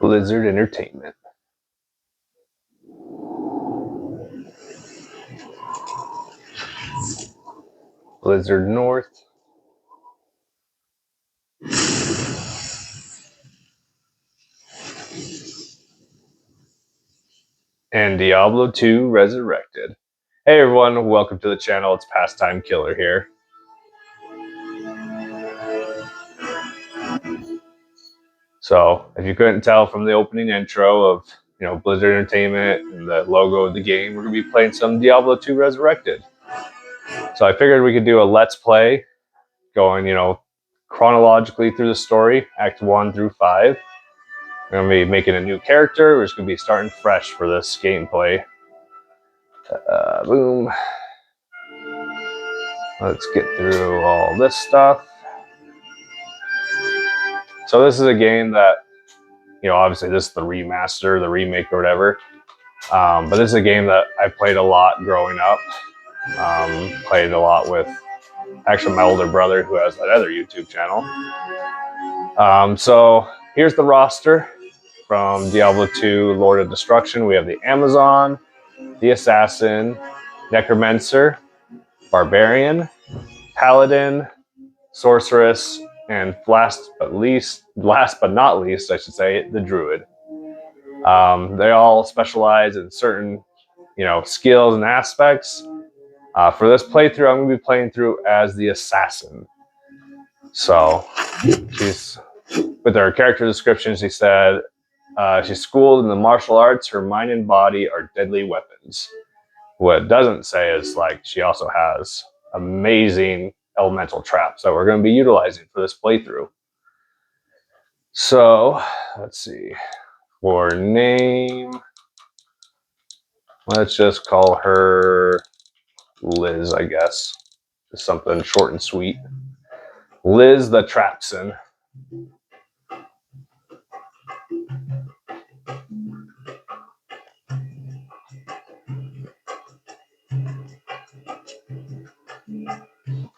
Blizzard Entertainment. Blizzard North. And Diablo 2 Resurrected. Hey everyone, welcome to the channel. It's Pastime Killer here. So, if you couldn't tell from the opening intro of Blizzard Entertainment and the logo of the game, we're going to be playing some Diablo 2 Resurrected. So I figured we could do a Let's Play going, chronologically through the story, Act 1 through 5. We're going to be making a new character. We're just going to be starting fresh for this gameplay. Boom. Let's get through all this stuff. So this is a game that, obviously this is the remaster, the remake or whatever. But this is a game that I played a lot growing up. Played a lot with actually my older brother who has that other YouTube channel. So here's the roster from Diablo 2 Lord of Destruction. We have the Amazon, the Assassin, Necromancer, Barbarian, Paladin, Sorceress, and last but not least, I should say, the Druid. They all specialize in certain, skills and aspects. For this playthrough, I'm going to be playing through as the Assassin. So, she's with her character description. She said she's schooled in the martial arts. Her mind and body are deadly weapons. What it doesn't say is she also has amazing elemental traps that we're going to be utilizing for this playthrough. So let's see. For name, let's just call her Liz, I guess. Just something short and sweet. Liz the Trapson.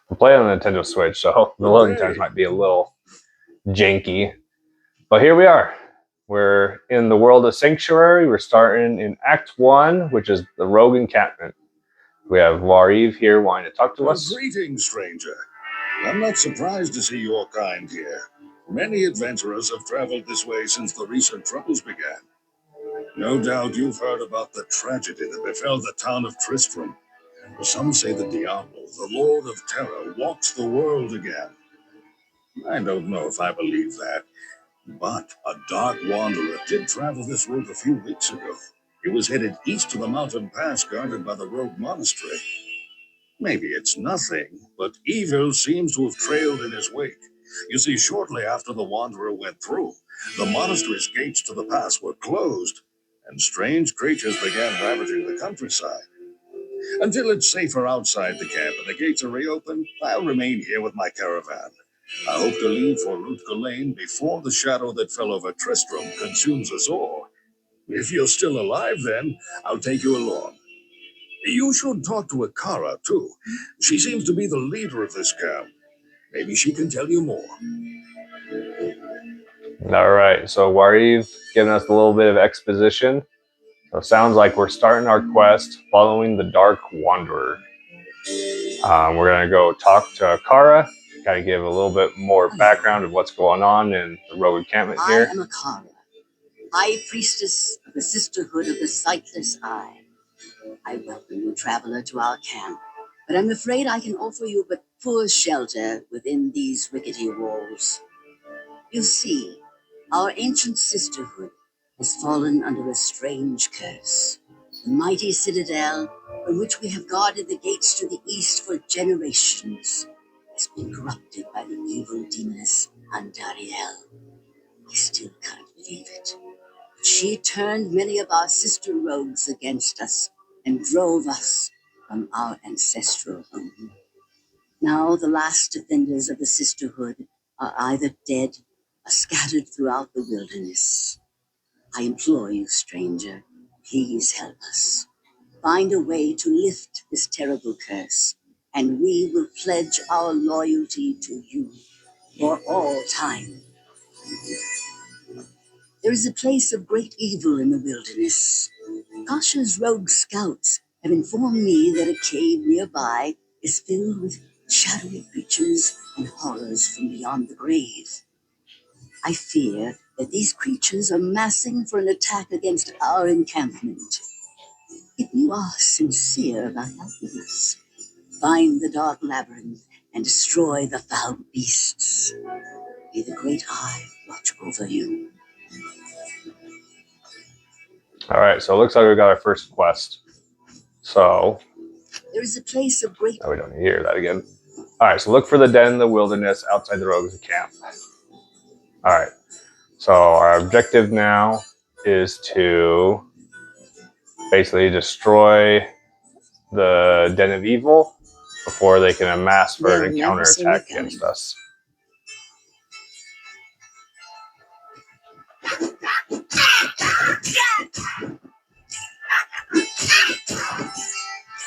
I'm playing on the Nintendo Switch, so the loading times might be a little janky. But here we are. We're in the world of Sanctuary. We're starting in Act 1, which is the Rogue Encampment. We have Wariv here wanting to talk to us. Greetings, stranger. I'm not surprised to see your kind here. Many adventurers have traveled this way since the recent troubles began. No doubt you've heard about the tragedy that befell the town of Tristram. Some say that Diablo, the Lord of Terror, walks the world again. I don't know if I believe that, but a dark wanderer did travel this route a few weeks ago. He was headed east to the mountain pass guarded by the rogue monastery. Maybe it's nothing, but evil seems to have trailed in his wake. You see, shortly after the wanderer went through, the monastery's gates to the pass were closed, and strange creatures began ravaging the countryside. Until it's safer outside the camp and the gates are reopened, I'll remain here with my caravan. I hope to leave for Rutger Lane before the shadow that fell over Tristram consumes us all. If you're still alive then, I'll take you along. You should talk to Akara, too. She seems to be the leader of this camp. Maybe she can tell you more. All right, so Wariv giving us a little bit of exposition. So it sounds like we're starting our quest following the Dark Wanderer. We're going to go talk to Akara, kind of give a little bit more background of what's going on in the Rogue Encampment here. I am Akara, High Priestess of the Sisterhood of the Sightless Eye. I welcome you, traveler, to our camp, but I'm afraid I can offer you but poor shelter within these rickety walls. You see, our ancient sisterhood has fallen under a strange curse. The mighty citadel, from which we have guarded the gates to the east for generations, has been corrupted by the evil demoness Andariel. I still can't believe it. She turned many of our sister rogues against us and drove us from our ancestral home. Now the last defenders of the sisterhood are either dead or scattered throughout the wilderness. I implore you, stranger, please help us. Find a way to lift this terrible curse, and we will pledge our loyalty to you for all time. There is a place of great evil in the wilderness. Kasha's rogue scouts have informed me that a cave nearby is filled with shadowy creatures and horrors from beyond the grave. I fear that these creatures are massing for an attack against our encampment. If you are sincere about helping us, find the dark labyrinth and destroy the foul beasts. May the Great Eye watch over you. All right, so it looks like we got our first quest. So There is a place of great... we don't need to hear that again. All right, so look for the den in the wilderness outside the rogues' camp. All right, so our objective now is to basically destroy the den of evil before they can amass for an encounter attack against us.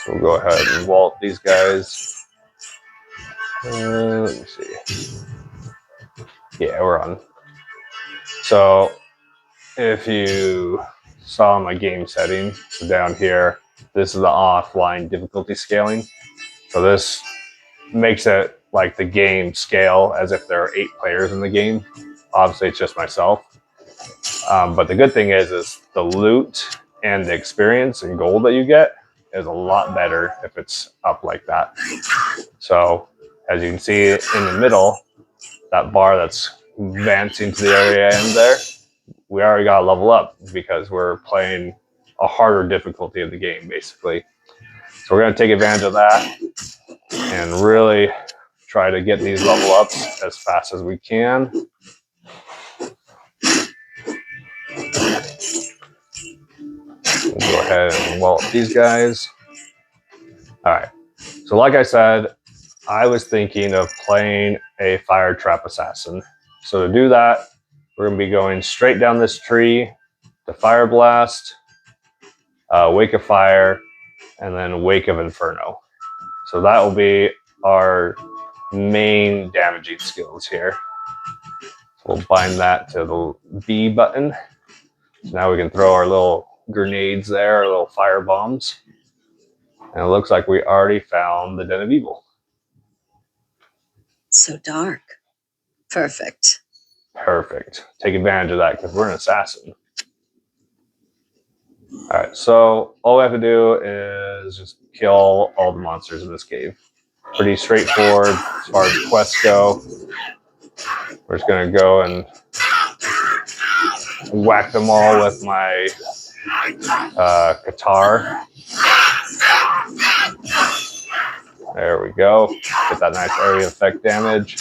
So we'll go ahead and vault these guys. Let me see. Yeah, we're on. So if you saw my game setting, so down here, this is the offline difficulty scaling. So this makes it like the game scale as if there are 8 players in the game. Obviously, it's just myself. But the good thing is the loot and the experience and gold that you get is a lot better if it's up like that. So as you can see in the middle, that bar that's advancing to the area end there, we already got to level up because we're playing a harder difficulty of the game, basically. So we're going to take advantage of that and really try to get these level ups as fast as we can. We'll go ahead and wall up these guys. All right. So like I said, I was thinking of playing a fire trap assassin. So to do that, we're going to be going straight down this tree to Fire Blast, Wake of Fire, and then Wake of Inferno. So that will be our main damaging skills here. So we'll bind that to the B button. So now we can throw our little grenades there, our little fire bombs. And it looks like we already found the Den of Evil. So dark. Perfect. Perfect. Take advantage of that because we're an assassin. All right, so all we have to do is just kill all the monsters in this cave. Pretty straightforward as far as quests go. We're just going to go and whack them all with my guitar. There we go. Get that nice area effect damage.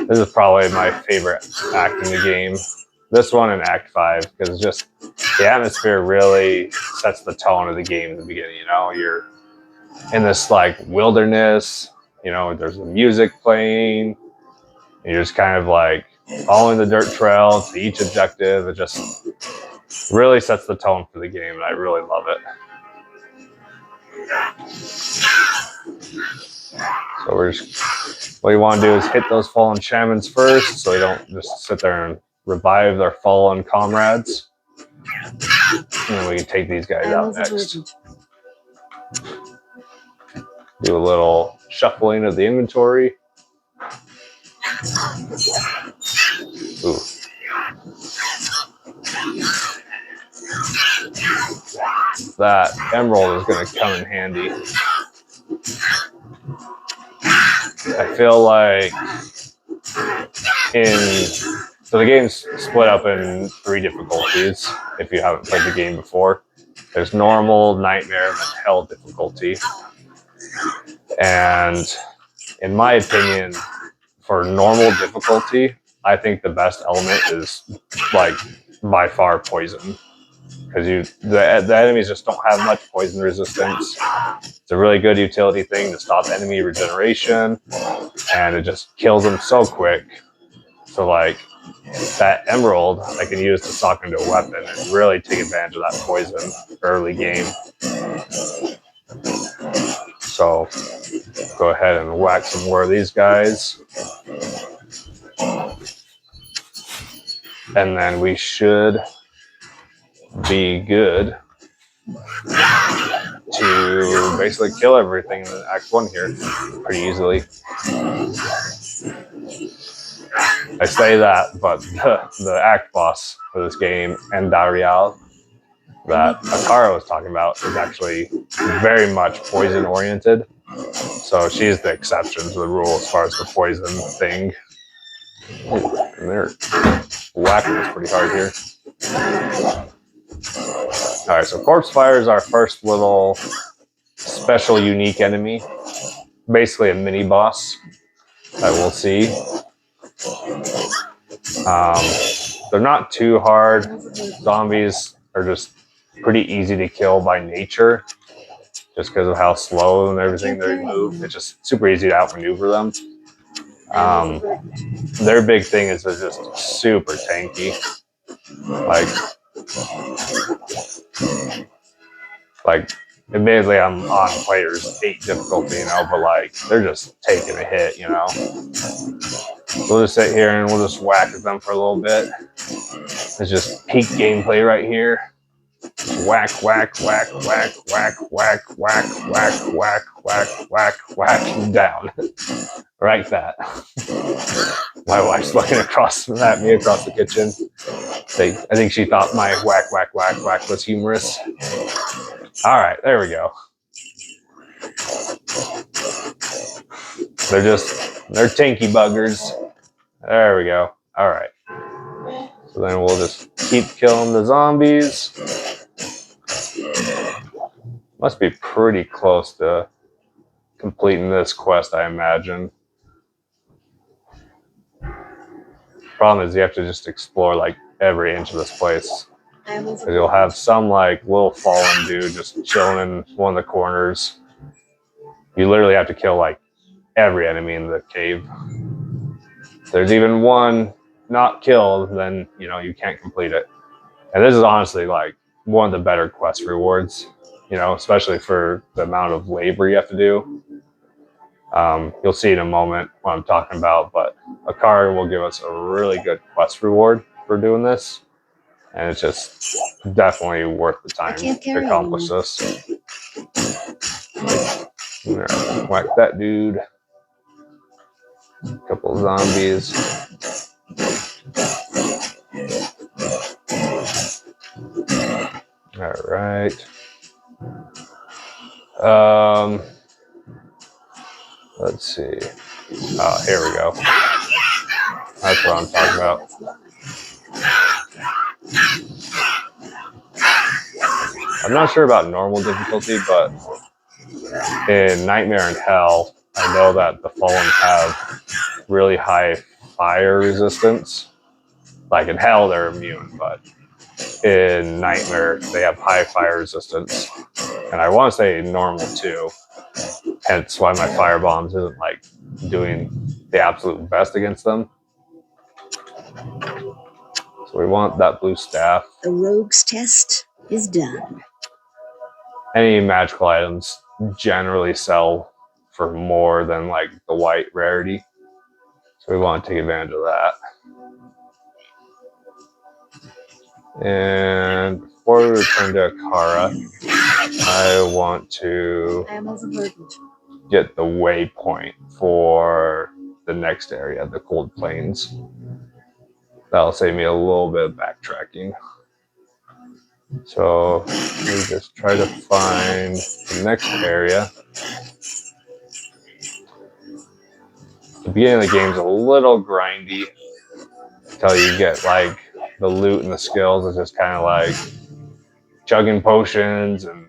This is probably my favorite act in the game. This one and Act 5, because just the atmosphere really sets the tone of the game in the beginning. You know, you're in this like wilderness, you know, there's the music playing, and you're just kind of like following the dirt trail to each objective. It just really sets the tone for the game, and I really love it. So we're just, what you want to do is hit those fallen shamans first, so they don't just sit there and revive their fallen comrades. And then we can take these guys out next. Do a little shuffling of the inventory. Ooh. That emerald is going to come in handy. I feel like so the game's split up in 3 difficulties if you haven't played the game before. There's normal, nightmare, and hell difficulty. And in my opinion, for normal difficulty, I think the best element is like by far poison. Because the enemies just don't have much poison resistance. It's a really good utility thing to stop enemy regeneration, and it just kills them so quick. So like that emerald I can use to sock into a weapon and really take advantage of that poison early game. So Go ahead and whack some more of these guys. And then we should be good to basically kill everything in Act 1 here pretty easily. I say that, but the Act boss for this game, Endarial, that Akara was talking about, is actually very much poison oriented. So she's the exception to the rule as far as the poison thing. And they're whacking us pretty hard here. Alright, so Corpse Fire is our first little special unique enemy. Basically a mini boss that we'll see. They're not too hard. Zombies are just pretty easy to kill by nature, just because of how slow and everything they move. It's just super easy to outmaneuver them. Their big thing is they're just super tanky. Like, admittedly, I'm on players 8 difficulty, but like, they're just taking a hit, We'll just sit here and we'll just whack at them for a little bit. It's just peak gameplay right here. Whack, whack, whack, whack, whack, whack, whack, whack, whack, whack, whack, whack, down. Like that. My wife's looking across at me across the kitchen. I think she thought my whack, whack, whack, whack was humorous. All right, there we go. They're tinky buggers. There we go. All right. So then we'll just keep killing the zombies. Must be pretty close to completing this quest, I imagine. Problem is you have to just explore like every inch of this place. You'll have some like little fallen dude just chilling in one of the corners. You literally have to kill like every enemy in the cave. If there's even one not killed, then you can't complete it. And this is honestly like one of the better quest rewards, especially for the amount of labor you have to do. You'll see in a moment what I'm talking about, but Akari will give us a really good quest reward for doing this. And it's just definitely worth the time to accomplish this. Whack that dude. A couple of zombies. All right. Let's see. Oh, here we go. That's what I'm talking about. I'm not sure about normal difficulty, but in Nightmare and Hell, I know that the Fallen have really high fire resistance. Like in Hell, they're immune, but in Nightmare, they have high fire resistance. And I want to say normal too. Hence why my fire bombs isn't like doing the absolute best against them. So we want that blue staff. The rogue's test is done. Any magical items generally sell for more than like the white rarity. So we want to take advantage of that. And before we return to Akara, I want to get the waypoint for the next area, the Cold Plains. That'll save me a little bit of backtracking. So we just try to find the next area. The beginning of the game's a little grindy until you get like the loot and the skills. It's just kind of like chugging potions and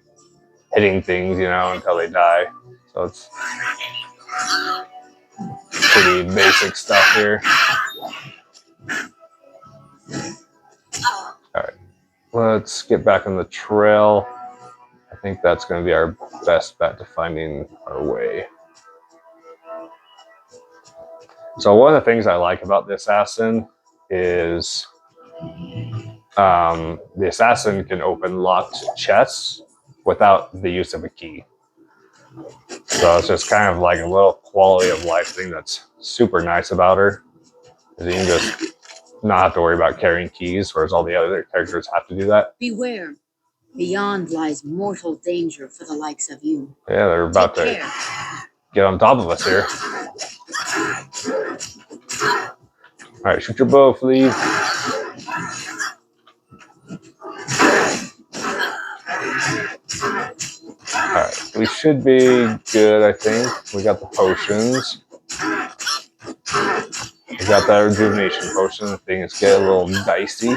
hitting things, until they die. So it's pretty basic stuff here. All right, let's get back on the trail. I think that's going to be our best bet to finding our way. So one of the things I like about the assassin is the assassin can open locked chests without the use of a key. So it's just kind of like a little quality of life thing that's super nice about her. Is you can just not have to worry about carrying keys, whereas all the other characters have to do that. Beware. Beyond lies mortal danger for the likes of you. Yeah, they're about to get on top of us here. All right, shoot your bow, Flea. Alright, we should be good, I think. We got the potions. We got that rejuvenation potion. The thing is getting a little dicey.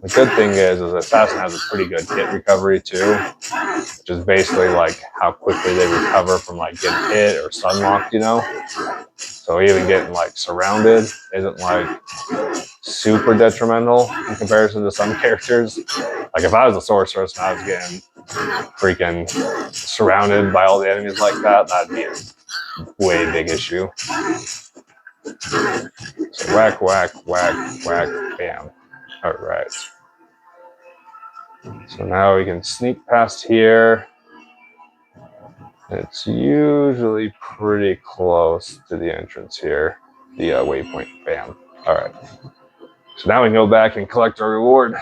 The good thing is Assassin has a pretty good hit recovery too, which is basically like how quickly they recover from like getting hit or sunlocked, you know? So even getting like surrounded isn't like super detrimental in comparison to some characters. Like if I was a sorceress and I was getting freaking surrounded by all the enemies like that, that'd be a way big issue. So whack, whack, whack, whack, bam. Alright. So now we can sneak past here. It's usually pretty close to the entrance here. The waypoint, bam. Alright. So now we can go back and collect our reward.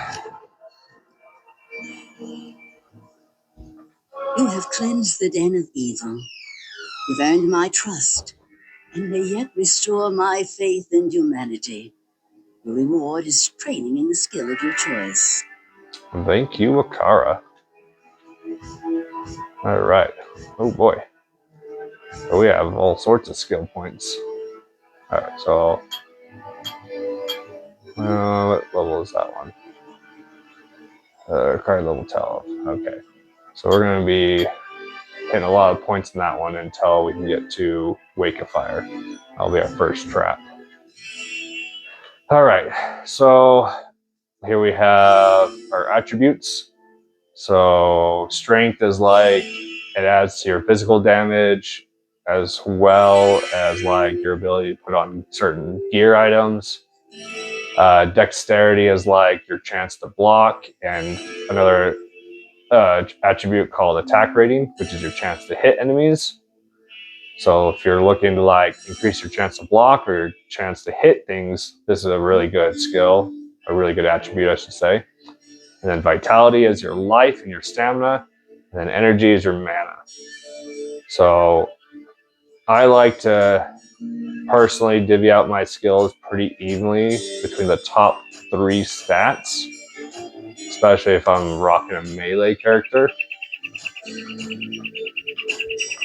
You have cleansed the den of evil. You've earned my trust, and may yet restore my faith in humanity. Your reward is training in the skill of your choice. Thank you, Akara. Alright. Oh boy. So we have all sorts of skill points. Alright, so what level is that one? Card level 12. Okay. So we're going to be hitting a lot of points in that one until we can get to Wake of Fire. That'll be our first trap. Alright, so here we have our attributes. So strength is like, it adds to your physical damage as well as like your ability to put on certain gear items. Dexterity is like your chance to block, and another attribute called attack rating, which is your chance to hit enemies. So if you're looking to like increase your chance to block or your chance to hit things, this is a really good skill, a really good attribute, I should say. And then vitality is your life and your stamina, and then energy is your mana. So I like to personally divvy out my skills pretty evenly between the top 3 stats, especially if I'm rocking a melee character.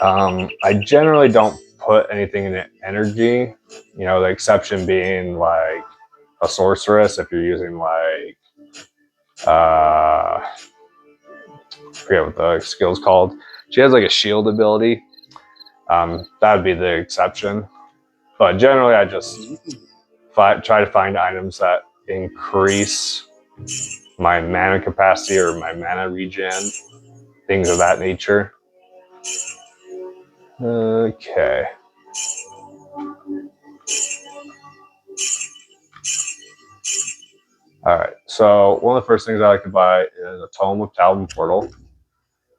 I generally don't put anything in energy, you know, the exception being like a sorceress if you're using like, I forget what the skill's called. She has like a shield ability. That would be the exception. But generally I just try to find items that increase my mana capacity or my mana regen, things of that nature. Okay. Alright, so one of the first things I like to buy is a Tome of Talon Portal,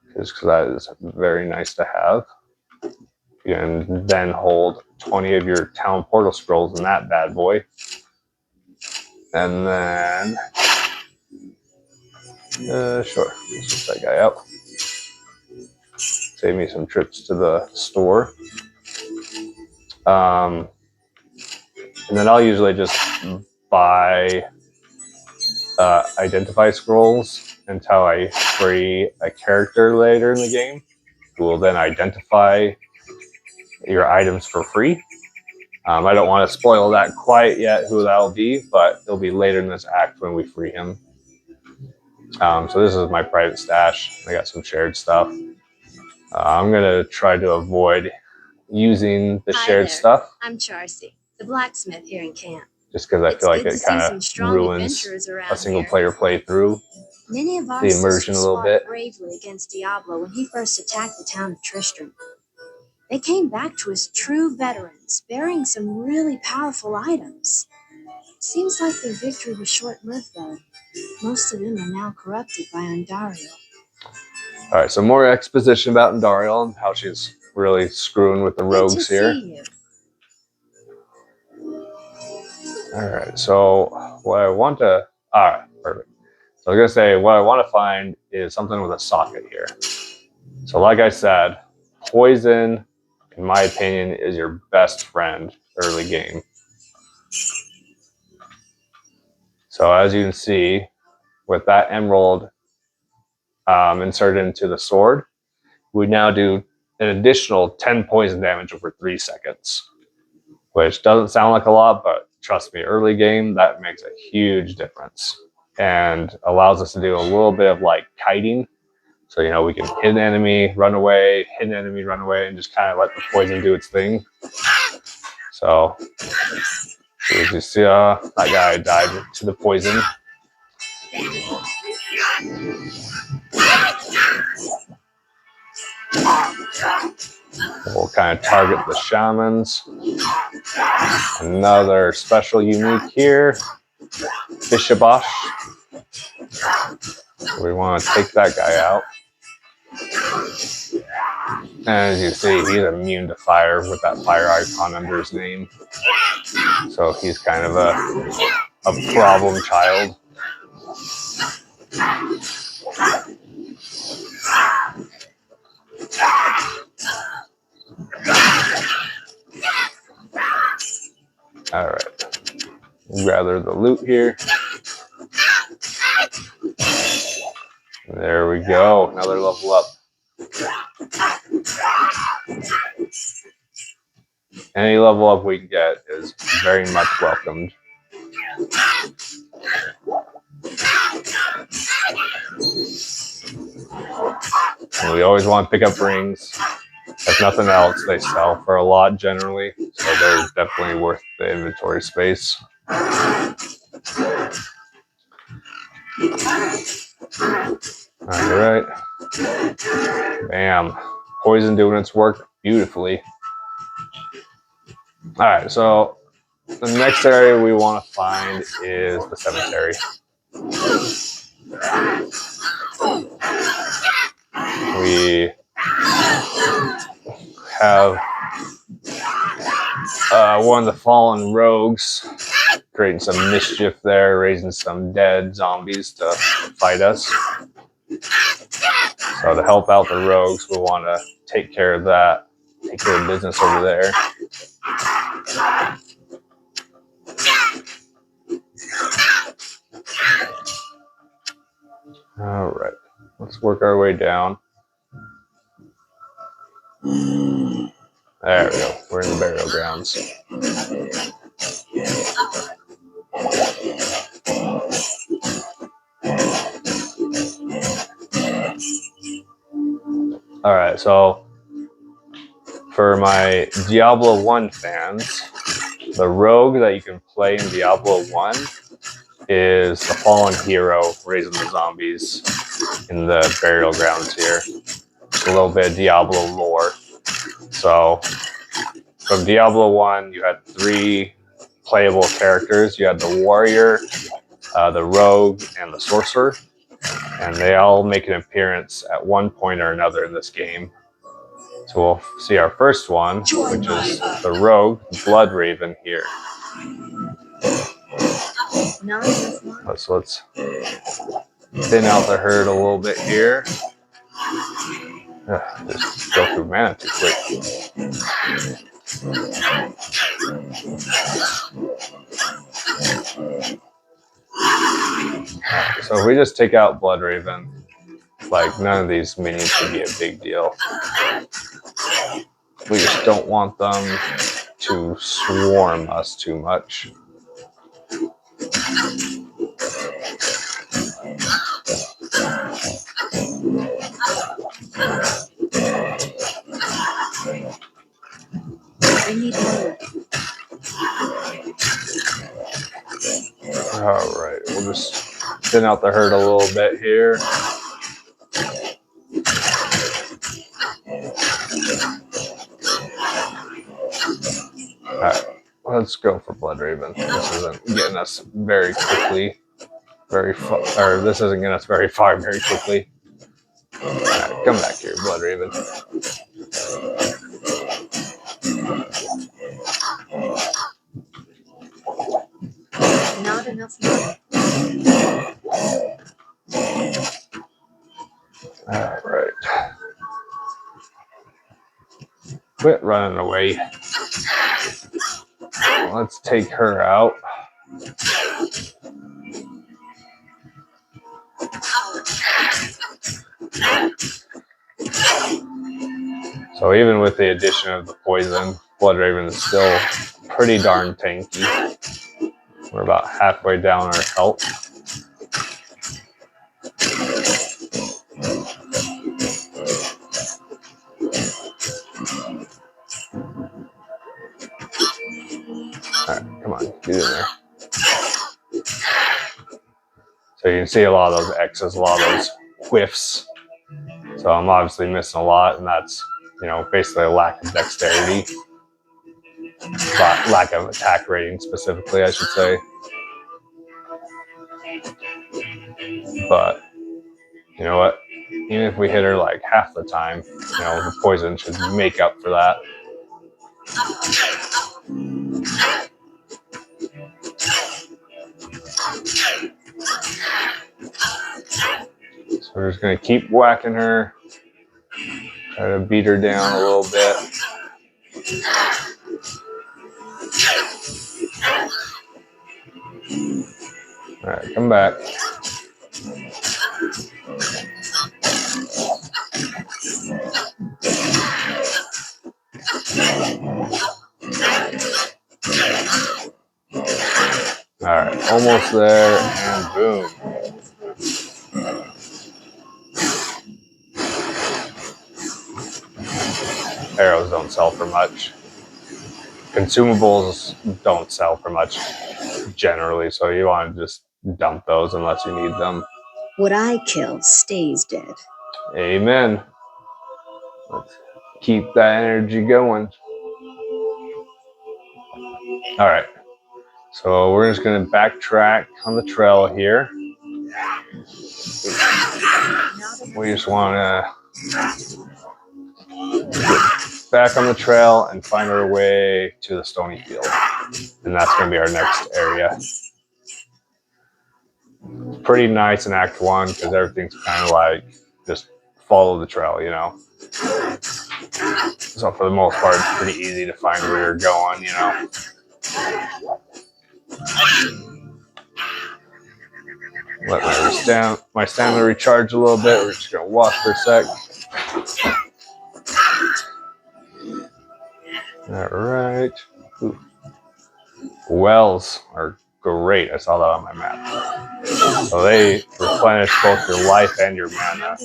because that is very nice to have. You can then hold 20 of your Talon Portal scrolls in that bad boy. And then, sure, let's switch that guy out. Save me some trips to the store. And then I'll usually just buy identify scrolls until I free a character later in the game who will then identify your items for free. I don't want to spoil that quite yet who that'll be, but it'll be later in this act when we free him. So this is my private stash. I got some shared stuff. I'm going to try to avoid using the shared stuff. I'm Charcy, the blacksmith here in camp. Just because I feel like it kind of ruins a single player playthrough. Many of our the immersion a little bit. Bravely against Diablo when he first attacked the town of Tristram. They came back to us true veterans, bearing some really powerful items. Seems like their victory was short-lived, though. Most of them are now corrupted by Andariel. All right, so more exposition about Andariel and how she's really screwing with the rogues here. Good to see you. All right, so what I want to... All right, perfect. So I was going to say, what I want to find is something with a socket here. So like I said, poison, in my opinion, is your best friend early game. So as you can see, with that emerald inserted into the sword, we now do an additional 10 poison damage over 3 seconds. Which doesn't sound like a lot, but trust me, early game, that makes a huge difference. And allows us to do a little bit of like kiting. So, you know, we can hit an enemy, run away, hit an enemy, run away, and just kind of let the poison do its thing. So, as you see, that guy died to the poison. We'll kind of target the shamans. Another special unique here, Bishabosh. We want to take that guy out. And as you see, he's immune to fire with that fire icon under his name. So he's kind of a problem child. Alright. Gather the loot here. There we go. Another level up. Any level up we can get is very much welcomed. And we always want to pick up rings. If nothing else, they sell for a lot generally, so they're definitely worth the inventory space. Alright. Bam. Poison doing its work beautifully. Alright, so the next area we want to find is the cemetery. We have one of the fallen rogues creating some mischief there, raising some dead zombies to fight us. So to help out the rogues, we want to take care of that, take care of business over there. All right, let's work our way down. There we go. We're in the burial grounds. All right, so for my Diablo 1 fans, the rogue that you can play in Diablo 1 is the fallen hero raising the zombies in the burial grounds here. A little bit of Diablo lore. So from Diablo 1, you had 3 playable characters. You had the warrior, the rogue, and the sorcerer. And they all make an appearance at one point or another in this game. So we'll see our first one, which is the rogue, Blood Raven here. So let's thin out the herd a little bit here. Just go through mana too quick. So if we just take out Blood Raven, like none of these minions should be a big deal. We just don't want them to swarm us too much. Alright, we'll just thin out the herd a little bit here. Alright, let's go for Blood Raven. This isn't getting us very quickly. very far, or this isn't getting us very far very quickly. Right, come back here, Blood Raven. Not enough money. All right. Quit running away. Let's take her out. So even with the addition of the poison, Blood Raven is still pretty darn tanky. We're about halfway down our health. Alright, come on, get in there. So you can see a lot of those X's, a lot of those whiffs. So I'm obviously missing a lot, and that's, you know, basically a lack of dexterity. Lack of attack rating specifically, I should say. But, you know what? Even if we hit her like half the time, you know, the poison should make up for that. So we're just going to keep whacking her. Try to beat her down a little bit. Alright, come back. Alright, almost there, and boom. Arrows don't sell for much. Consumables don't sell for much generally, so you want to just dump those unless you need them. What I kill stays dead. Amen. Let's keep that energy going. All right. So we're just going to backtrack on the trail here. We just want to get back on the trail and find our way to the stony field. And that's going to be our next area. It's pretty nice in Act 1 because everything's kind of like just follow the trail, you know. So for the most part, it's pretty easy to find where you're going, you know. Let my stamina recharge a little bit. We're just going to walk for a sec. All right. Ooh. Wells are great. I saw that on my map. So they replenish both your life and your mana.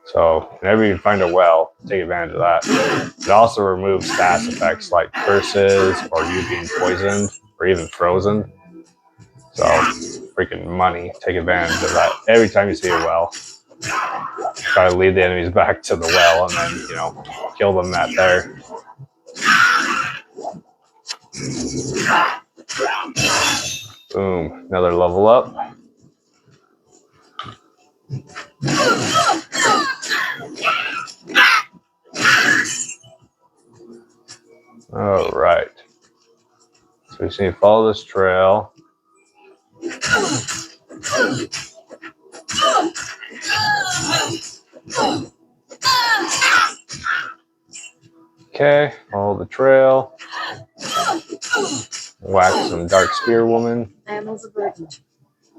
So whenever you find a well, take advantage of that. It also removes status effects like curses or you being poisoned or even frozen. So freaking money. Take advantage of that. Every time you see a well, try to lead the enemies back to the well and then, you know, kill them at there. Boom. Another level up. All right. So we just need to follow this trail. Okay, follow the trail. Whack some Dark Spear Woman. I am overburdened.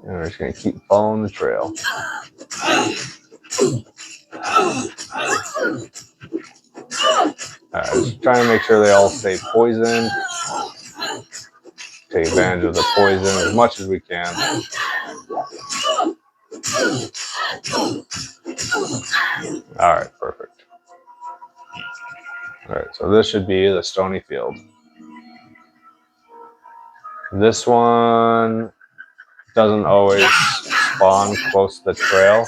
And we're just going to keep following the trail. Just trying to make sure they all stay poisoned. Take advantage of the poison as much as we can. Alright, perfect. Alright, so this should be the stony field. This one doesn't always spawn close to the trail.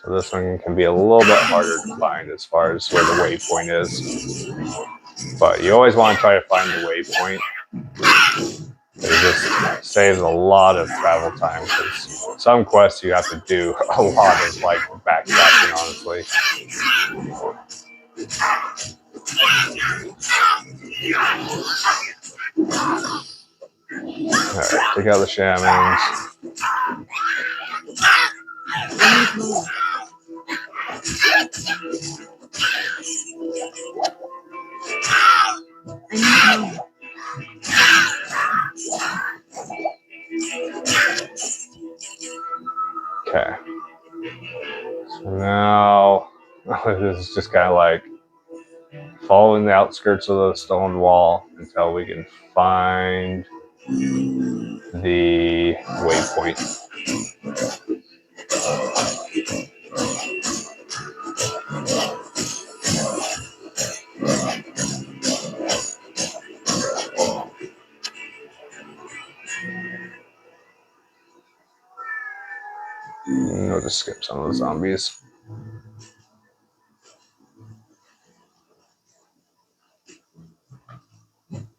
So this one can be a little bit harder to find as far as where the waypoint is. But you always want to try to find the waypoint. It just saves a lot of travel time, because some quests you have to do a lot of like backtracking, honestly. Alright, take out the shamans. Okay. So now this is just kind of like following the outskirts of the stone wall until we can find the waypoint. We'll just skip some of the zombies.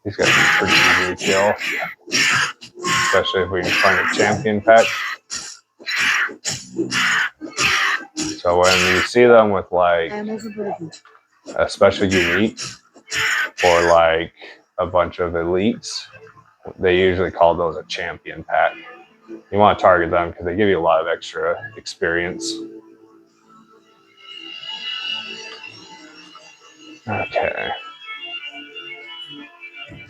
These guys are pretty easy to kill, especially if we can find a champion pack. So when you see them with like a special unique or like a bunch of elites, they usually call those a champion pack. You want to target them because they give you a lot of extra experience. Okay.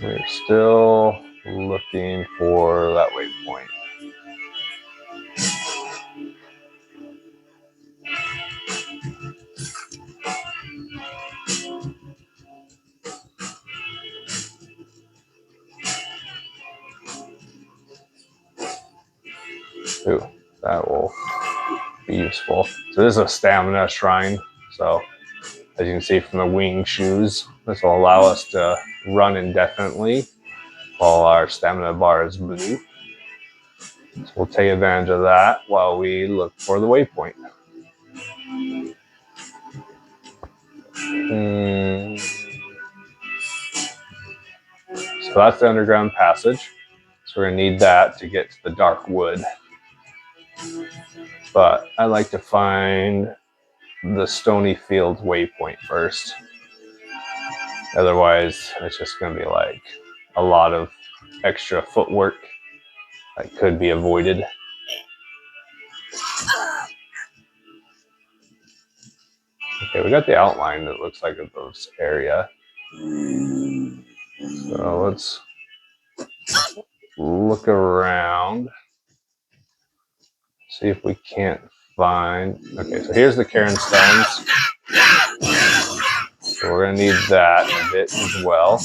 We're still looking for that waypoint. Ooh, that will be useful. So this is a stamina shrine. So as you can see from the wing shoes, this will allow us to run indefinitely while our stamina bar is blue. So we'll take advantage of that while we look for the waypoint. So that's the underground passage. So we're going to need that to get to the dark wood. But I like to find the Stony Field waypoint first. Otherwise, it's just going to be like a lot of extra footwork that could be avoided. Okay, we got the outline that looks like of this area. So let's look around. See if we can't find... Okay, so here's the Cairn Stones. So we're going to need that a bit as well.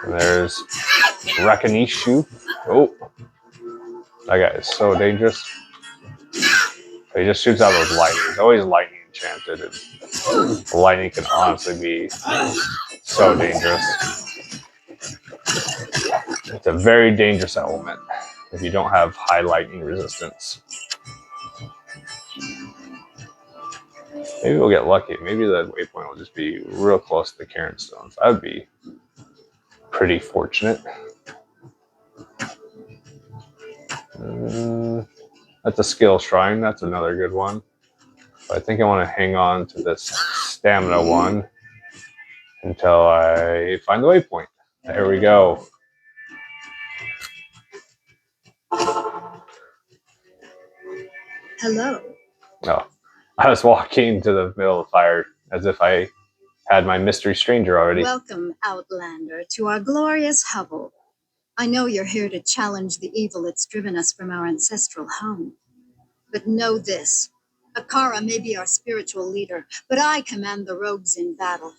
And there's Rakanishu. Oh, that guy is so dangerous. He just shoots out those lightning. He's always lightning enchanted. And lightning can honestly be so dangerous. It's a very dangerous element if you don't have high lightning resistance. Maybe we'll get lucky. Maybe the waypoint will just be real close to the Cairn Stones. That would be pretty fortunate. That's a skill shrine. That's another good one. But I think I want to hang on to this stamina one until I find the waypoint. There we go. Hello. Oh, I was walking to the middle of the fire as if I had my mystery stranger already. Welcome, Outlander, to our glorious hovel. I know you're here to challenge the evil that's driven us from our ancestral home. But know this. Akara may be our spiritual leader, but I command the rogues in battle.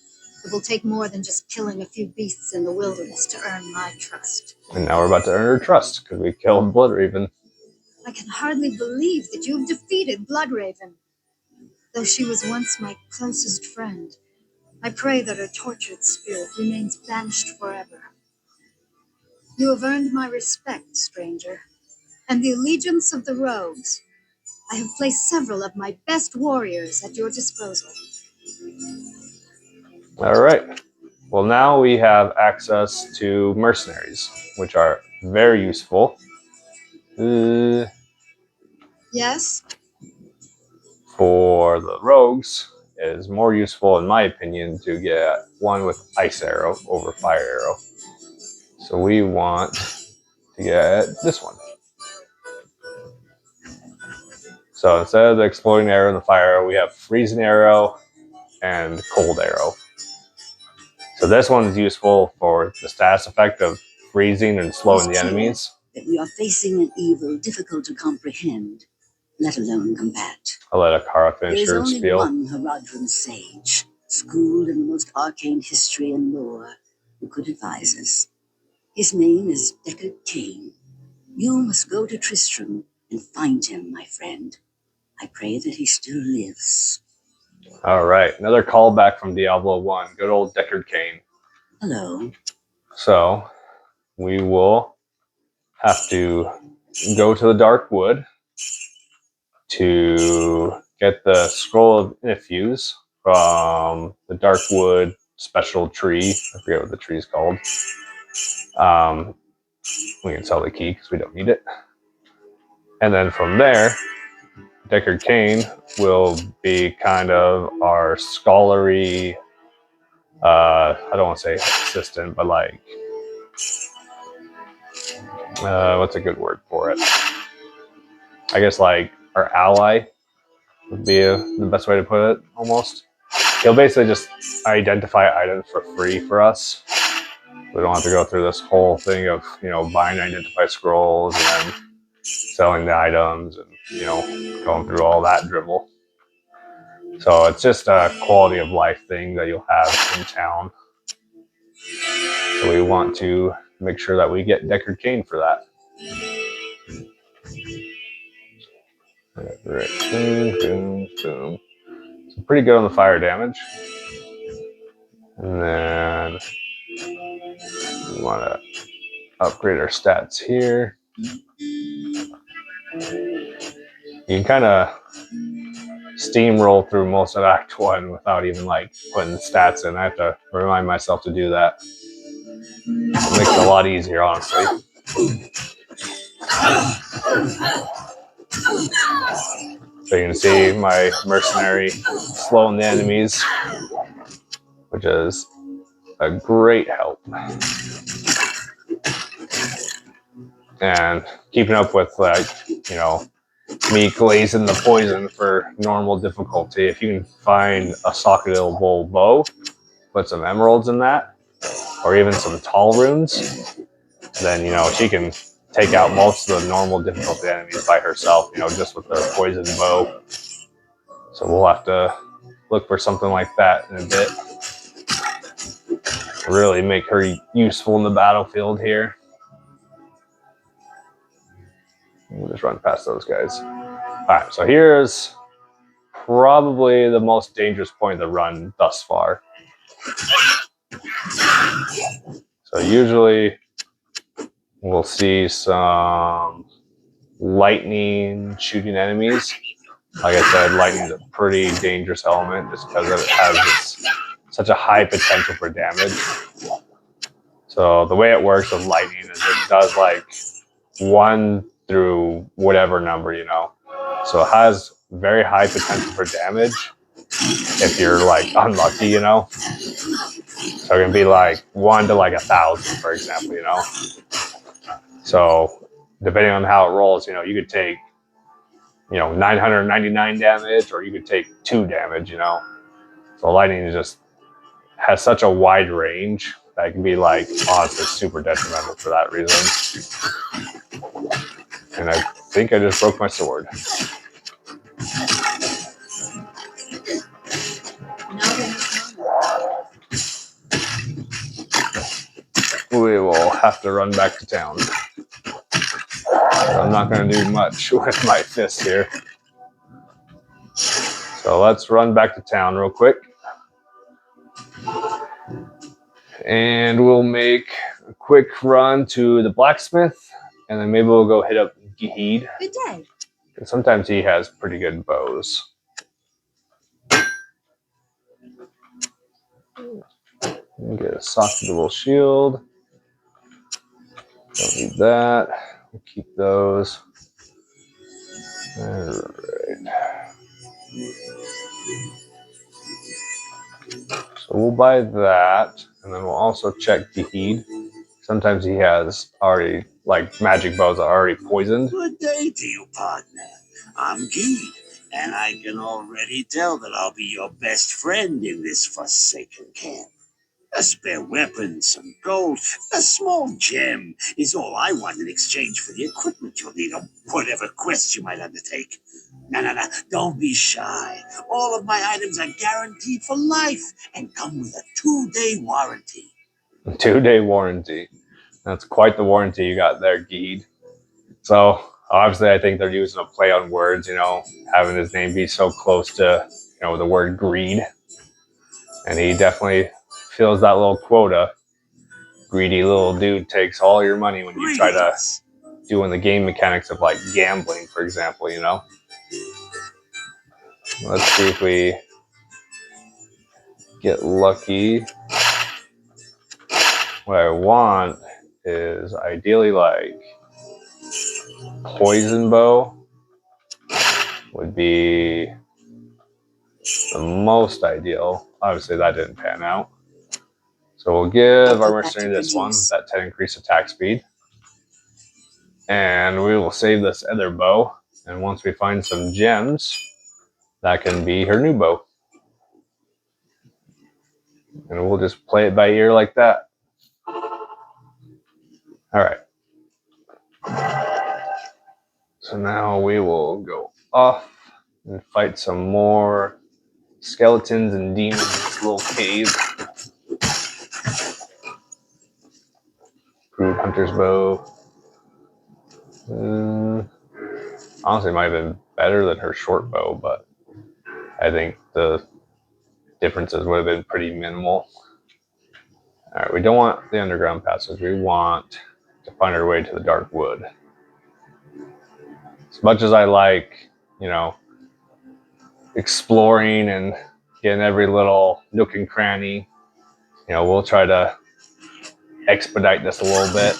It will take more than just killing a few beasts in the wilderness to earn my trust. And now we're about to earn her trust because we killed Bloodraven. I can hardly believe that you've defeated Bloodraven. Though she was once my closest friend, I pray that her tortured spirit remains banished forever. You have earned my respect, stranger, and the allegiance of the rogues. I have placed several of my best warriors at your disposal. All right. Well, now we have access to mercenaries, which are very useful. Yes? For the rogues, it is more useful, in my opinion, to get one with ice arrow over fire arrow. So we want to get this one. So instead of the exploding arrow and the fire arrow, we have freezing arrow and cold arrow. So this one is useful for the status effect of freezing and slowing the enemies. That we are facing an evil difficult to comprehend, let alone combat. I'll let Akara There finish is her only spiel. one Haradrim sage, schooled in the most arcane history and lore, who could advise us. His name is Deckard Cain. You must go to Tristram and find him, my friend. I pray that he still lives. All right, another callback from Diablo 1. Good old Deckard Cain. Hello. So we will have to go to the Dark Wood to get the Scroll of Infuse from the Dark Wood special tree. I forget what the tree is called. We can sell the key because we don't need it. And then from there, Deckard Cain will be kind of our scholarly, I don't want to say assistant, but like, what's a good word for it? I guess like our ally would be the best way to put it, almost. He'll basically just identify items for free for us. We don't have to go through this whole thing of, buying identify scrolls and then selling the items and, going through all that dribble. So it's just a quality of life thing that you'll have in town. So we want to make sure that we get Deckard Cain for that. Right. Boom, boom, boom. So pretty good on the fire damage. And then we want to upgrade our stats here. You can kind of steamroll through most of Act 1 without even like putting stats in. I have to remind myself to do that. It makes it a lot easier, honestly. So you can see my mercenary slowing the enemies, which is a great help. And keeping up with me glazing the poison for normal difficulty. If you can find a socketable bow, put some emeralds in that, or even some tall runes, then she can take out most of the normal difficulty enemies by herself, just with the poison bow. So we'll have to look for something like that in a bit. Really make her useful in the battlefield here. We'll just run past those guys. Alright, so here's probably the most dangerous point of the run thus far. So usually we'll see some lightning shooting enemies. Like I said, lightning is a pretty dangerous element just because it has such a high potential for damage. So the way it works with lightning is it does like 1 through whatever number, So it has very high potential for damage if you're like unlucky, So it can be like 1 to like 1,000, for example, So depending on how it rolls, you could take 999 damage, or you could take 2 damage, So lightning just has such a wide range that it can be like honestly super detrimental for that reason. And I think I just broke my sword. We will have to run back to town. I'm not going to do much with my fist here. So let's run back to town real quick. And we'll make a quick run to the blacksmith. And then maybe we'll go hit up Gahid. Good day. And sometimes he has pretty good bows. Get a socketable shield. Don't need that. We'll keep those. Alright. So we'll buy that, and then we'll also check Deheed. Sometimes he has already, like, magic bows are already poisoned. Good day to you, partner. I'm Geed, and I can already tell that I'll be your best friend in this forsaken camp. A spare weapon, some gold, a small gem is all I want in exchange for the equipment you'll need on whatever quest you might undertake. No, don't be shy. All of my items are guaranteed for life and come with a 2-day warranty. 2-day warranty. That's quite the warranty you got there, Geed. So obviously, I think they're using a play on words, having his name be so close to, the word greed. And he definitely fills that little quota. Greedy little dude takes all your money when you try to doing the game mechanics of like gambling, for example, Let's see if we get lucky. What I want is ideally like poison bow would be the most ideal. Obviously that didn't pan out. So we'll give our mercenary this one, that 10 increased attack speed. And we will save this other bow. And once we find some gems, that can be her new bow. And we'll just play it by ear like that. Alright. So now we will go off and fight some more skeletons and demons in this little cave. Crude hunter's bow. Honestly, it might have been better than her short bow, but I think the differences would have been pretty minimal. Alright, we don't want the underground passage. We want to find our way to the dark wood. As much as I like, exploring and getting every little nook and cranny, we'll try to expedite this a little bit.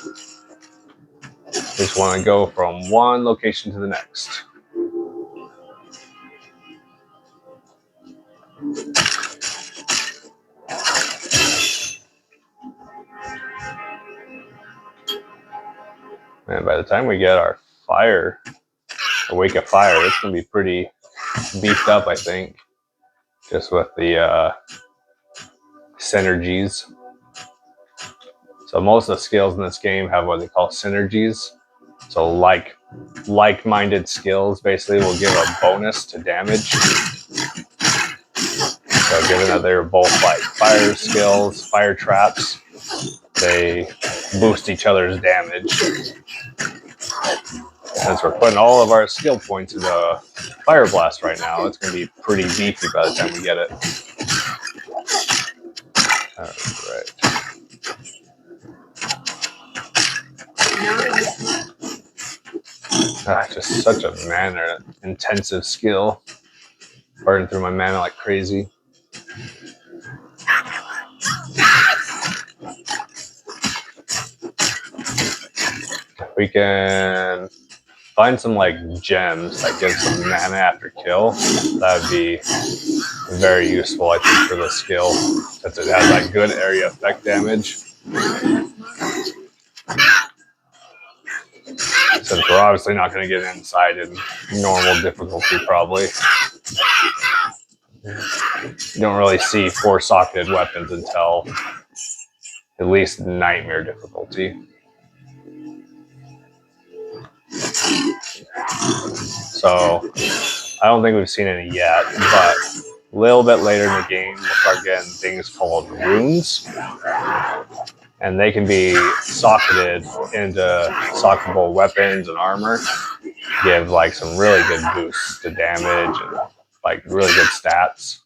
Just want to go from one location to the next. And by the time we get our fire, a wake of fire, it's going to be pretty beefed up, I think, just with the synergies. So most of the skills in this game have what they call synergies. So like-minded skills basically will give a bonus to damage. So given that they're both like fire skills, fire traps, they boost each other's damage. Since we're putting all of our skill points into Fire Blast right now, it's going to be pretty beefy by the time we get it. Alright. Just such a mana-intensive skill. Burning through my mana like crazy. If we can find some like gems that give some mana after kill, that would be very useful, I think, for this skill, since it has that good area effect damage. Since we're obviously not going to get inside in normal difficulty, probably. You don't really see 4-socketed weapons until at least nightmare difficulty. So I don't think we've seen any yet, but a little bit later in the game, we'll start getting things called runes. And they can be socketed into socketable weapons and armor. Give like some really good boosts to damage and like really good stats.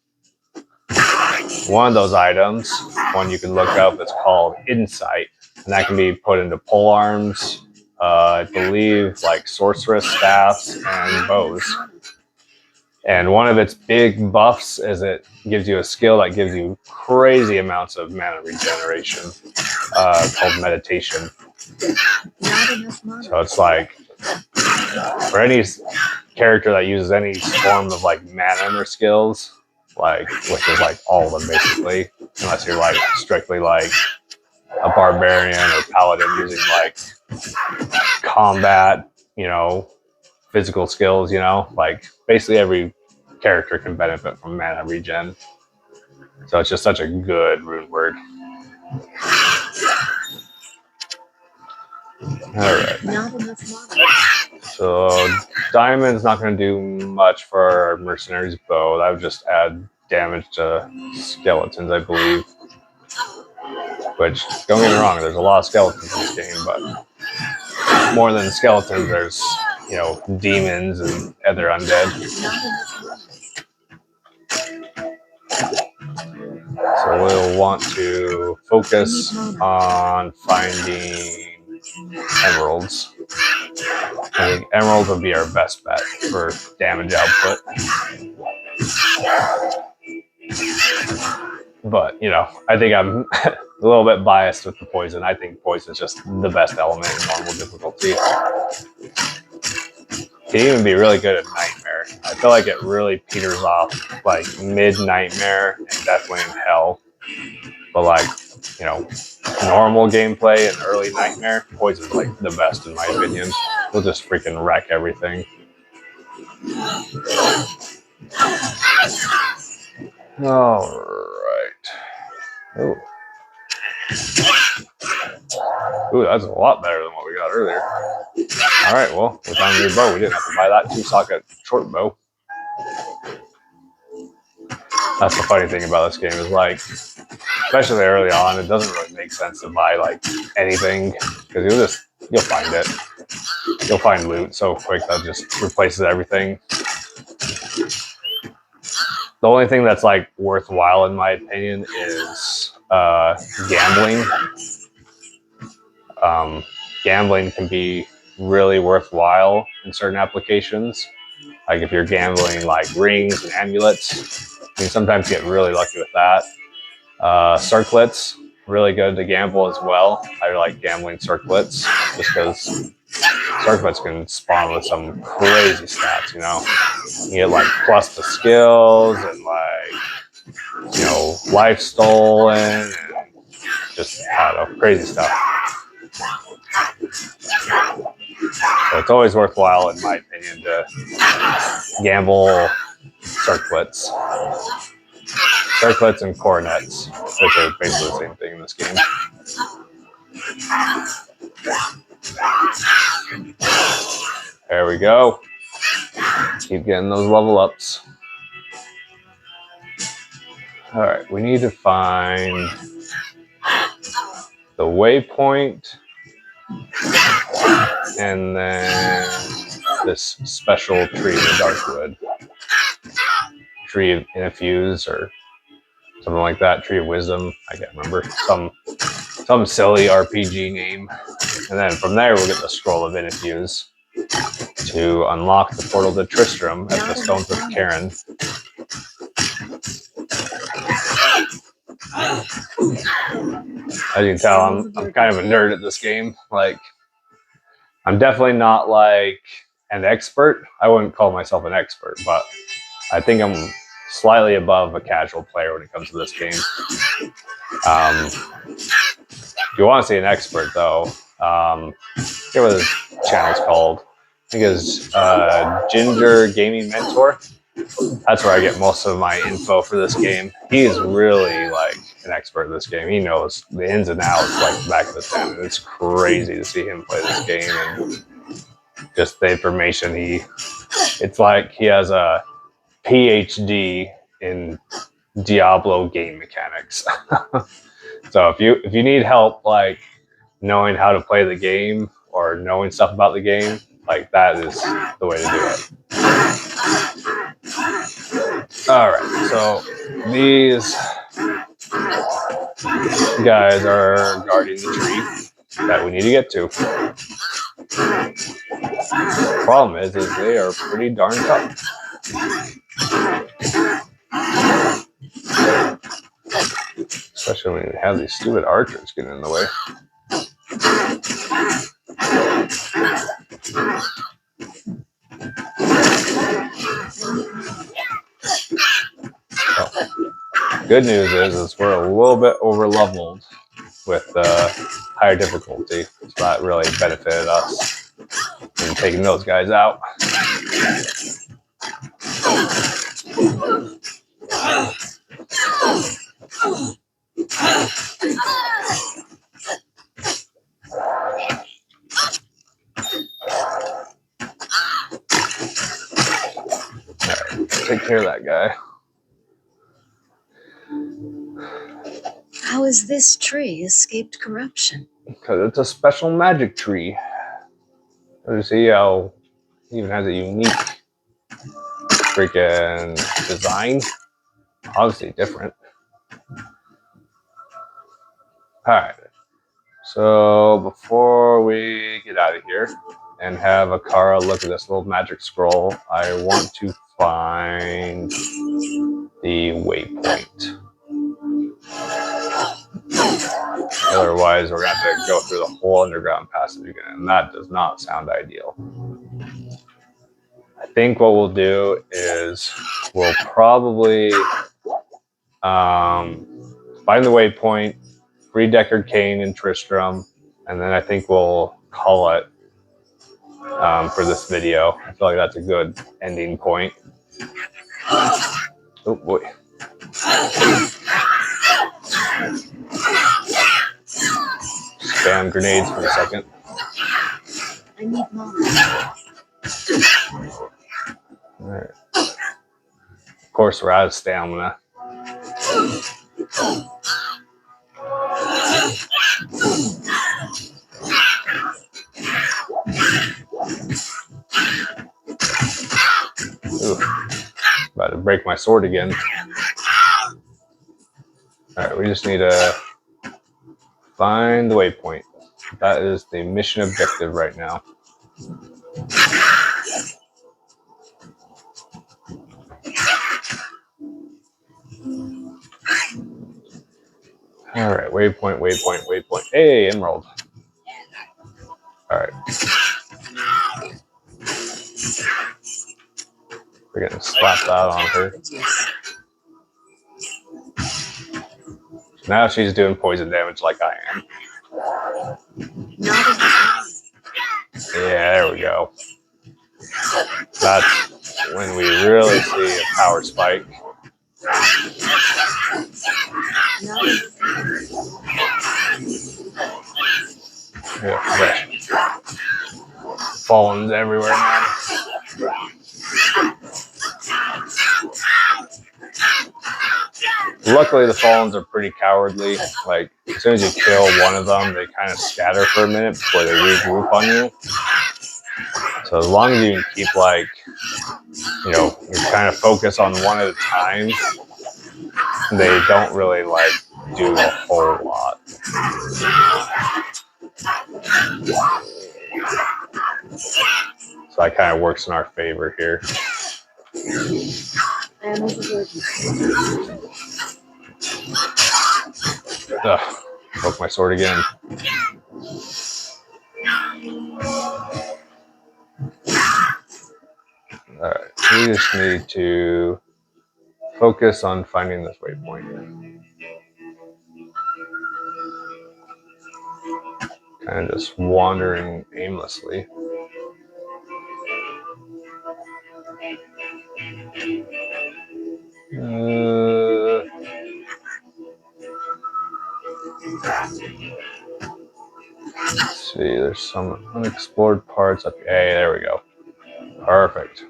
One of those items, one you can look up, is called Insight. And that can be put into pole arms, I believe like sorceress staffs and bows. And one of its big buffs is it gives you a skill that gives you crazy amounts of mana regeneration, called meditation. Not enough mana. So it's like, for any character that uses any form of like mana in their skills, like, which is like all of them basically, unless you're like strictly like a barbarian or paladin using like combat, you know, physical skills, you know, like basically every character can benefit from mana regen. So it's just such a good rune word. Alright. Not enough mana. So diamond's not going to do much for our mercenary's bow. That would just add damage to skeletons, I believe. Which, don't get me wrong, there's a lot of skeletons in this game, but more than skeletons, there's, you know, demons and other undead. So we'll want to focus on finding emeralds. I think emeralds would be our best bet for damage output. But, you know, I think I'm a little bit biased with the poison. I think poison is just the best element in normal difficulty. It can even be really good at Nightmare. I feel like it really peters off like mid-Nightmare and definitely in Hell. But like, you know, normal gameplay and early Nightmare, poison's like the best in my opinion. We'll just freaking wreck everything. Alright. Ooh. Ooh, that's a lot better than what we got earlier. Alright, well, we found a new bow. We didn't have to buy that 2-socket short bow. That's the funny thing about this game is like, especially early on, it doesn't really make sense to buy like anything because you'll find it. You'll find loot so quick that just replaces everything. The only thing that's like worthwhile in my opinion is gambling. Gambling can be really worthwhile in certain applications. Like if you're gambling like rings and amulets, you can sometimes get really lucky with that. Circlets, really good to gamble as well. I like gambling circlets just because circlets can spawn with some crazy stats, you know. You get like plus to skills and like, you know, life stolen and just, I don't know, crazy stuff. So it's always worthwhile, in my opinion, to gamble circlets. Circlets and coronets, which are basically the same thing in this game. There we go. Keep getting those level ups. Alright, we need to find the waypoint and then this special tree in the Darkwood. Tree of Infuse or something like that. Tree of Wisdom. I can't remember. Some silly RPG name. And then from there we'll get the Scroll of Infuse to unlock the portal to Tristram at the Stones of Karen. As you can tell, I'm kind of a nerd at this game. Like, I'm definitely not like an expert. I wouldn't call myself an expert, but I think I'm slightly above a casual player when it comes to this game. If you want to see an expert, though, I forget what his channel's called. I think it's Ginger Gaming Mentor. That's where I get most of my info for this game. He is really like an expert in this game. He knows the ins and outs like the back of his hand. It's crazy to see him play this game and just the information it's like he has a PhD in Diablo game mechanics. So if you need help like knowing how to play the game or knowing stuff about the game, like that is the way to do it. Alright, so these guys are guarding the tree that we need to get to. Problem is they are pretty darn tough. Shouldn't even have these stupid archers getting in the way. Oh. Good news is we're a little bit over leveled with higher difficulty, so that really benefited us in taking those guys out. Take care of that guy. How has this tree escaped corruption? Because it's a special magic tree. You see how it even has a unique freaking design? Obviously different. Alright. So before we get out of here and have Akara look at this little magic scroll, I want to find the waypoint. Otherwise, we're going to have to go through the whole underground passage again, and that does not sound ideal. I think what we'll do is we'll probably find the waypoint, free Deckard Cain and Tristram, and then I think we'll call it for this video. I feel like that's a good ending point. Oh boy. Spam grenades for a second. I need more. Alright. Of course, we're out of stamina. Ooh. About to break my sword again. Alright, we just need to find the waypoint. That is the mission objective right now. Alright, waypoint. Hey, emerald. Alright. We're gonna slap that on her. Now she's doing poison damage like I am. Yeah, there we go. That's when we really see a power spike. Yeah, Fallen's everywhere now. Luckily, the Fallens are pretty cowardly. Like, as soon as you kill one of them, they kind of scatter for a minute before they regroup on you. So as long as you can keep, like, you know, you kind of focus on one at a time, they don't really, like, do a whole lot. So that kind of works in our favor here. Ugh, broke my sword again. Alright, we just need to focus on finding this waypoint. Kind of just wandering aimlessly. Let's see, there's some unexplored parts up. Hey, there we go. Perfect.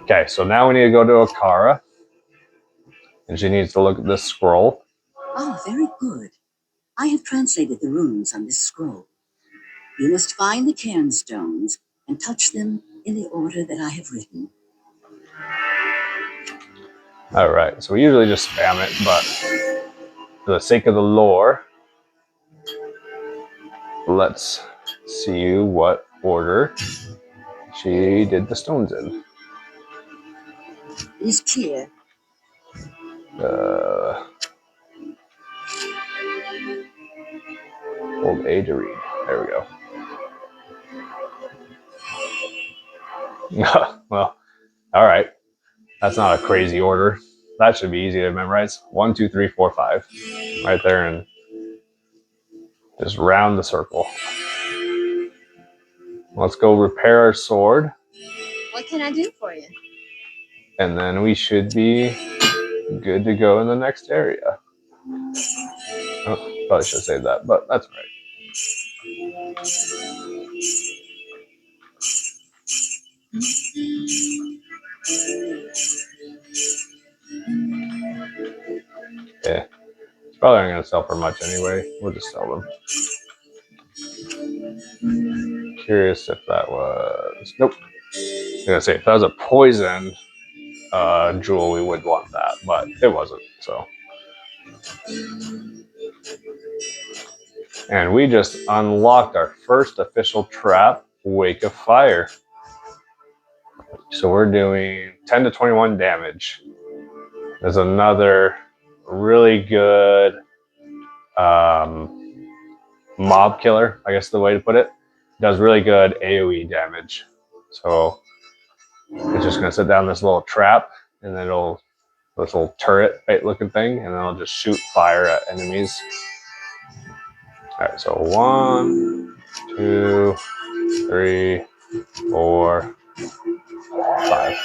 Okay, so now we need to go to Akara. And she needs to look at this scroll. Oh, very good. I have translated the runes on this scroll. You must find the cairn stones and touch them in the order that I have written. Alright, so we usually just spam it, but for the sake of the lore, let's see what order she did the stones in. It is clear. Old A to read. There we go. Well, all right. That's not a crazy order. That should be easy to memorize. 1, 2, 3, 4, 5. Right there, and just round the circle. Let's go repair our sword. What can I do for you? And then we should be good to go in the next area. Oh, probably should have saved that, but that's right. Yeah. It's probably not going to sell for much anyway. We'll just sell them. Curious if that was... Nope. I was going to say, if that was a poison jewel, we would want that, but it wasn't, so... And we just unlocked our first official trap, Wake of Fire. So we're doing 10 to 21 damage. There's another really good mob killer, I guess the way to put it. Does really good AoE damage. So it's just going to sit down this little trap, and then it'll, this little turret looking thing, and then it'll just shoot fire at enemies. Alright, so 1, 2, 3, 4, 5.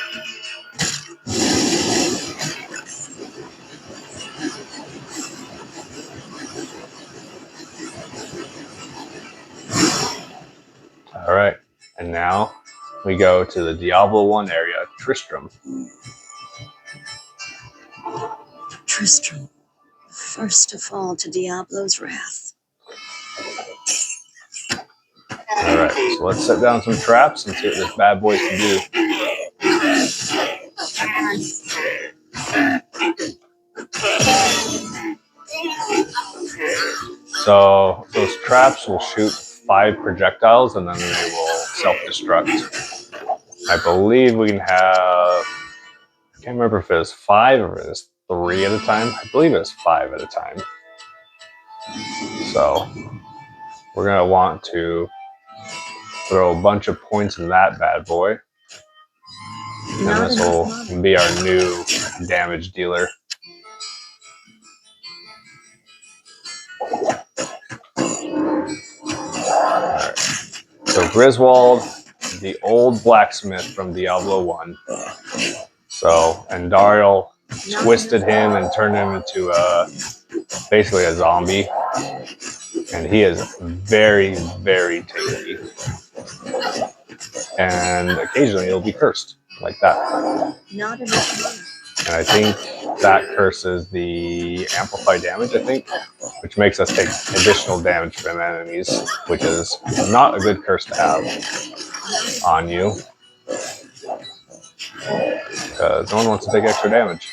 Alright, and now we go to the Diablo 1 area, Tristram. Tristram, first to fall to Diablo's wrath. Alright, so let's set down some traps and see what this bad boy can do. So those traps will shoot 5 projectiles and then they will self-destruct. I believe we can have, I can't remember if it was 5 or if it was 3 at a time. I believe it was 5 at a time. So we're going to want to throw a bunch of points in that bad boy. And this will be our new damage dealer. Alright. So Griswold, the old blacksmith from Diablo 1. So, and Dariel twisted him and turned him into basically a zombie. And he is very, very tasty. And occasionally he'll be cursed, like that. And I think that curses the amplified damage, I think, which makes us take additional damage from enemies, which is not a good curse to have on you, because no one wants to take extra damage.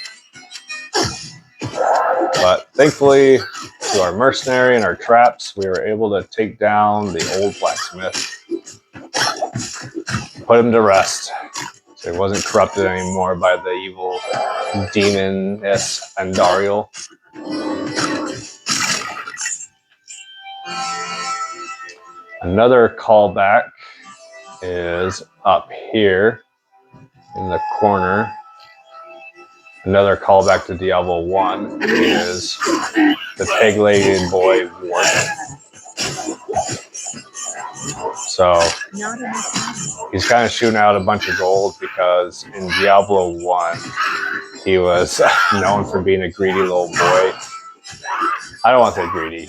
But thankfully, through our mercenary and our traps, we were able to take down the old blacksmith, put him to rest. So he wasn't corrupted anymore by the evil demoness Andariel. Another callback is up here in the corner. Another callback to Diablo 1 is the peg-legged boy Wart. So he's kind of shooting out a bunch of gold because in Diablo 1 he was known for being a greedy little boy. I don't want to say greedy.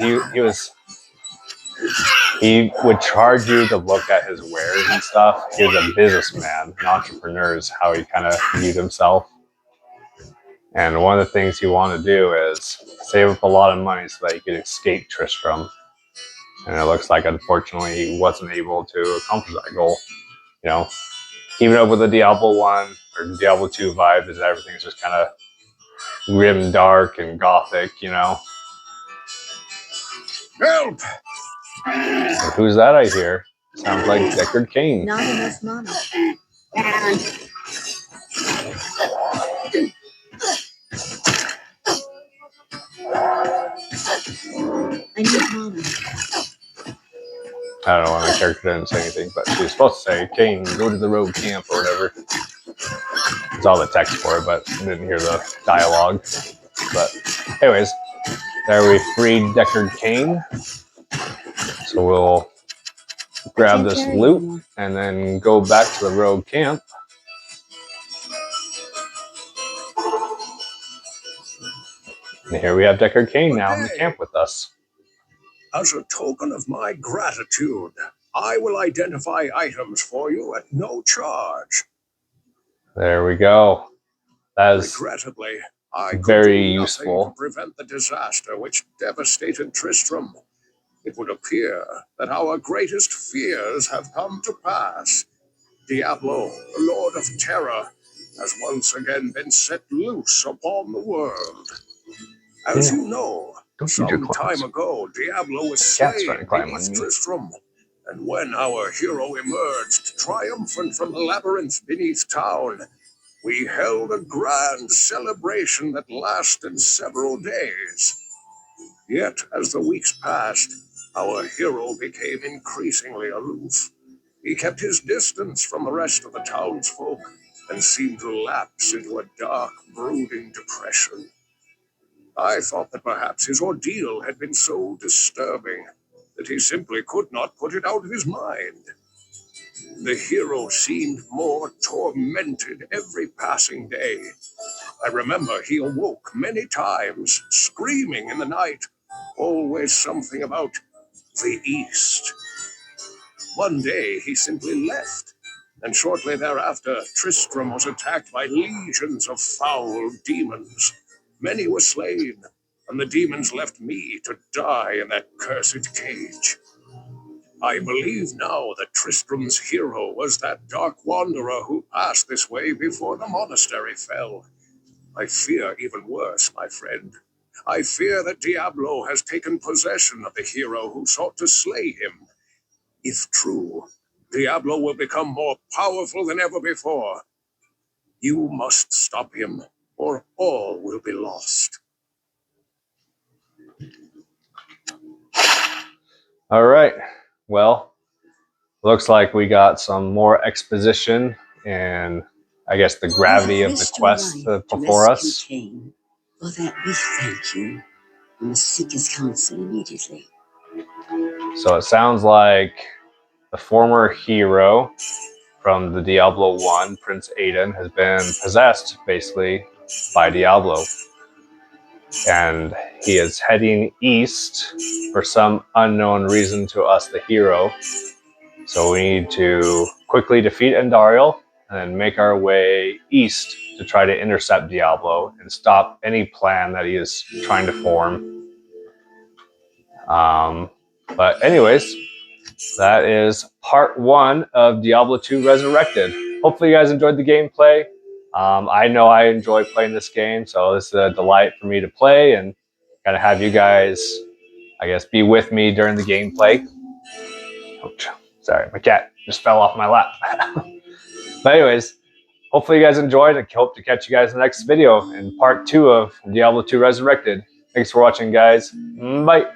He would charge you to look at his wares and stuff. He was a businessman, an entrepreneur is how he kind of viewed himself. And one of the things he wanted to do is save up a lot of money so that he could escape Tristram. And it looks like, unfortunately, he wasn't able to accomplish that goal. You know, even up with the Diablo 1 or Diablo 2 vibe, is everything's just kind of grim, dark, and gothic, you know. Help! And who's that I hear? Sounds like Deckard Cain. Not enough mana. I need mana. I don't know why my character didn't say anything, but she was supposed to say, Kane, go to the rogue camp or whatever. It's all the text for it, but I didn't hear the dialogue. But anyways, there we freed Deckard Cain. So we'll grab this loot and then go back to the rogue camp. And here we have Deckard Cain now in the camp with us. As a token of my gratitude, I will identify items for you at no charge. There we go. That is regrettably, I could very do useful nothing to prevent the disaster which devastated Tristram. It would appear that our greatest fears have come to pass. Diablo, the Lord of Terror, has once again been set loose upon the world. As you know, some time ago, Diablo was slain beneath Tristram, and when our hero emerged triumphant from the labyrinth beneath town, we held a grand celebration that lasted several days. Yet, as the weeks passed, our hero became increasingly aloof. He kept his distance from the rest of the townsfolk and seemed to lapse into a dark, brooding depression. I thought that perhaps his ordeal had been so disturbing that he simply could not put it out of his mind. The hero seemed more tormented every passing day. I remember he awoke many times, screaming in the night, always something about the East. One day he simply left, and shortly thereafter Tristram was attacked by legions of foul demons. Many were slain, and the demons left me to die in that cursed cage. I believe now that Tristram's hero was that dark wanderer who passed this way before the monastery fell. I fear even worse, my friend. I fear that Diablo has taken possession of the hero who sought to slay him. If true, Diablo will become more powerful than ever before. You must stop him, or all will be lost. All right. Well, looks like we got some more exposition and I guess the gravity of the quest before us. Cain. For that we thank you. We must seek his counsel immediately. So it sounds like the former hero from the Diablo 1, Prince Aiden, has been possessed basically by Diablo. And he is heading east for some unknown reason to us, the hero. So we need to quickly defeat Endariel and then make our way east to try to intercept Diablo and stop any plan that he is trying to form. But anyways, that is part 1 of Diablo 2 Resurrected. Hopefully you guys enjoyed the gameplay. I know I enjoy playing this game, so this is a delight for me to play and kind of have you guys, I guess, be with me during the gameplay. Ouch. Sorry, my cat just fell off my lap. But anyways, hopefully you guys enjoyed and hope to catch you guys in the next video in part 2 of Diablo 2 Resurrected. Thanks for watching, guys. Bye.